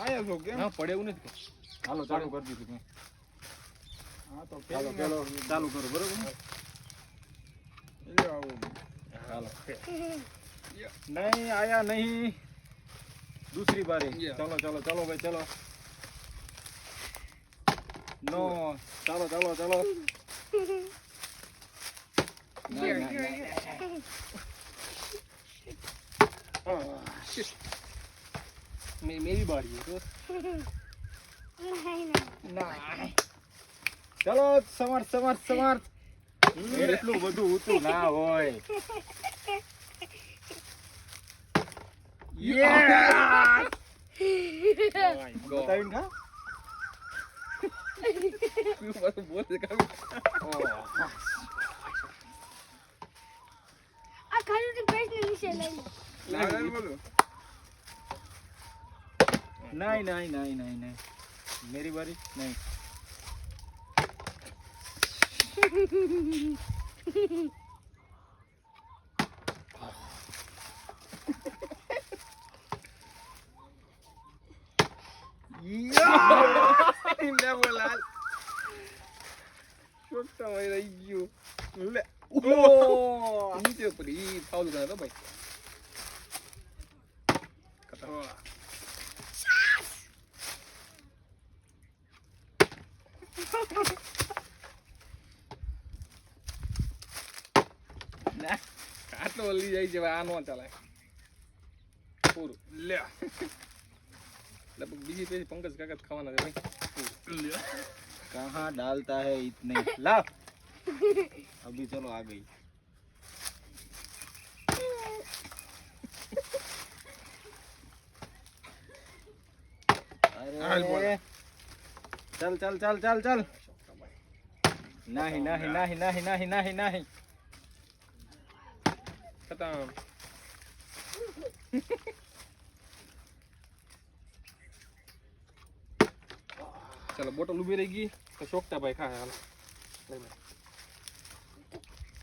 આયા છો કેમ? ના પડે એવું નથી. હાલો ચાલુ કરી દીધું મેં. હા તો ચાલો પેલો ચાલુ કરો બરોબર ને? લે આવો. હાલો नहीं आया नहीं दूसरी बारी चलो चलो चलो भाई चलो नो चलो चलो चलो मेरी बारी है तो चलो समर्थ समर्थ समर्थ એટલું બધું ઊંચું ના હોય बताइए ना बोलते का आ खाली तो पेट नहीं चले લાગલ બોલો. नहीं नहीं नहीं नहीं नहीं मेरी बारी नहीं લે બોલાલ. છોટા ભાઈ રહી ગયો. લે. નીચે પડી ફાઉલ કરે તો ભાઈ ના આટલો લઈ જાય છે આ નો ચાલે. પૂરું લે. લગભગ બીજી પેલી પંકજ કાકા ખાવાના છે ભાઈ. લે. कहाँ डालता है इतने ला अभी चलो आ गई अरे चल चल चल चल चल नहीं नहीं नहीं नहीं नहीं नहीं नहीं ખતમ. ચાલો બોટલ ઊભી રહી ગઈ તો શોકતા ભાઈ ખા હાલ.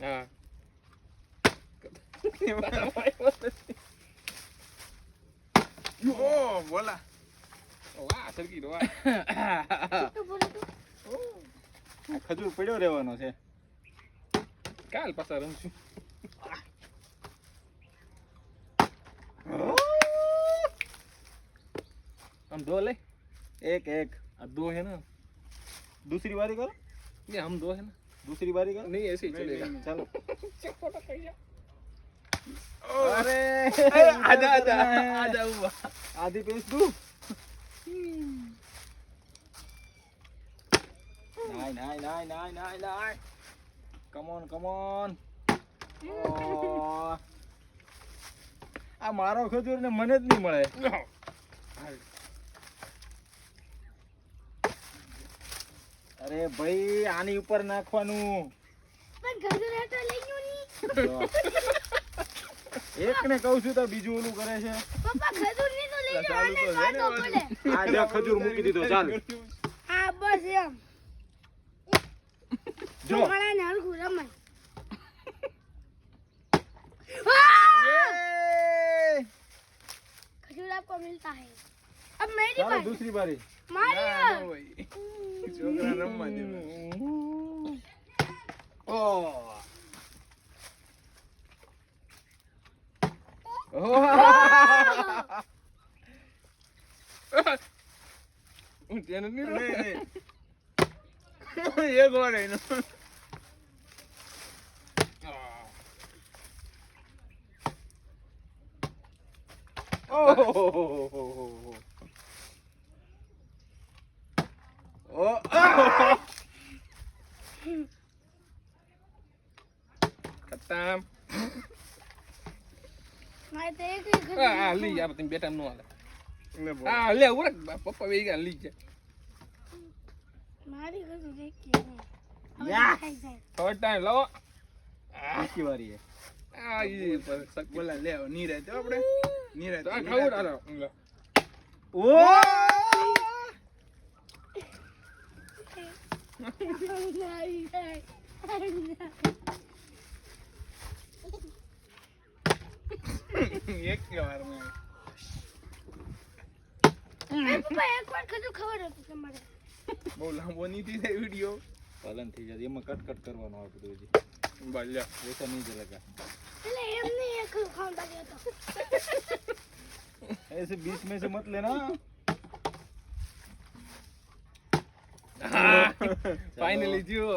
હા ઓ બોલા. વાહ સરકી વાહ. तो बोलो तो આ ખજૂર પડ્યો રહેવાનો છે કાલ પાછા રમશું. हम दो ले. एक एक अब दो है ना. दूसरी बारी करो ये हम दो है ना. दूसरी बारी करो नहीं ऐसे ही चलेगा. चलो फोटो खींचा. अरे आजा आजा आजा हुआ. आधी पेस दू नहीं नहीं नहीं नहीं नहीं नहीं कम ऑन આ મારો ખજૂર ને મને જ નહીં મળે અરે ભાઈ આની ઉપર નાખવાનું पर खजूर है तो ले यूं नहीं એક ને કહું છું તો બીજું ઓલું કરે છે पापा खजूर नहीं तो ले लो चालू आने तो है काटो ना पड़े આ જો ખજૂર મૂકી દીધો ચાલ हां बस एम જો खाना ने हरखू रमाय खजूर आपको मिलता है अब मेरी ચાલો बारी दूसरी बारी मारी ના ભાઈ છોકરા રમવા દે. ઓ હું તેને નહીં નહીં, રમતો. નહીં. એક વાર એનો. ખતમ. मारे तो एक ही खजूर આ લઈ જા તમે બેટા નો હાલે. હા લે ઉરક પપ્પા વેઈ ગયા લઈ જા. मारी खजूर एक की है या खाई जाए થર્ડ ટાઈમ લાવો. આખી વારી હે આ ઈ પર સક બોલા લે નીરાય તો આપણે નીરાય તો આ નીરાય ખાવું આલો. ઓ એક વાર મેં પપ્પા એકવાર ખાધું ખબર હતું તમારે બહુ લાંબો નહીં થઈ જાય વિડિયો પાલન થઈ જાય એમાં કટ કરવાનું આવે બધું હજી બાલ્યા ऐसा नहीं चलेगा એટલે એમ નહીં એક ખાવા દે તો ऐसे बीच में से मत लेना फाइनली जियो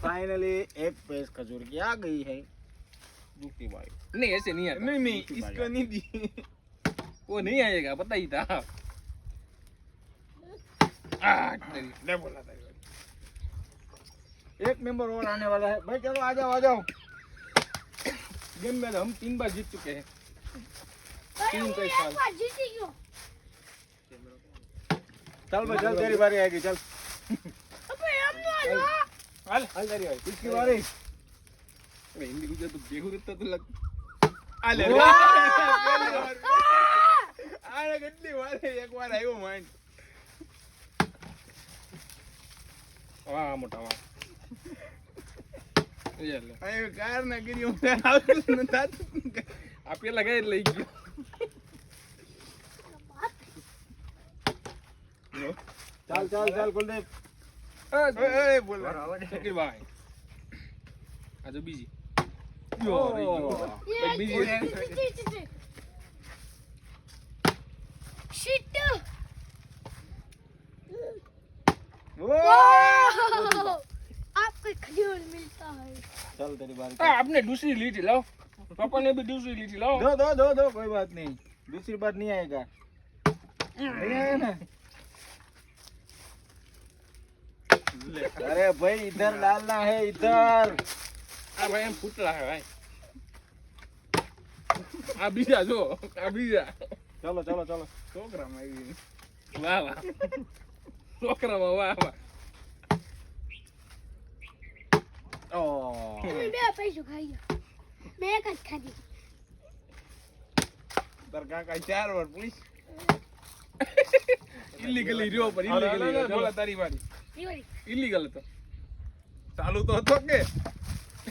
फाइनली एक पेज खजूर की आ गई है दूसरी बारी नहीं ऐसे नहीं आता नहीं नहीं इसको नहीं दी वो नहीं आएगा पता ही था ले बोला था एक मेंबर और आने वाला है भाई चलो आ जाओ गेम में हम 3 बार जीत चुके हैं અરે હું કઈ એકવાર જીતી ગયો चल भाई चल तेरी बारी आएगी चल પપ્પા એમ ન હાલો हाल हाल तेरी भाई इसकी बारी अरे हिंदी गुजरात तो बेगू रहता तो लग आले आने कितनी बार एक बार आयो माइंड वाह मोटा वाह ये ले अरे कार ना गिरी હું આવતું નતા આ પેલા ગઈ લઈ ગયો चल चल चल कुलदीप ए बोल शकील भाई આ જો બીજી યો રે ये બીજી जीती शिट आपको खजूर मिलता है चल तेरी बारी आपने दूसरी ली थी लाओ पापा ने भी दूसरी ली थी लाओ दो दो दो दो कोई बात नहीं दूसरी बार नहीं आएगा नहीं आएगा ना अरे भाई इधर डालना है इधर आ भाई हम फूटला है भाई आ बीजा जो आ बीजा चलो चलो चलो છોકરા માં આવી વાહ વાહ છોકરા માં વાહ વાહ ओ मैं बे पैसों खाई मैं एक हाथ खा दी તાર કાકા 4 વાર પોલીસ ઇલીગલી રહ્યો પર ઇલીગલી બોલા તારી વારી ये वाली ઇલીગલ હતો ચાલુ તો હતો કે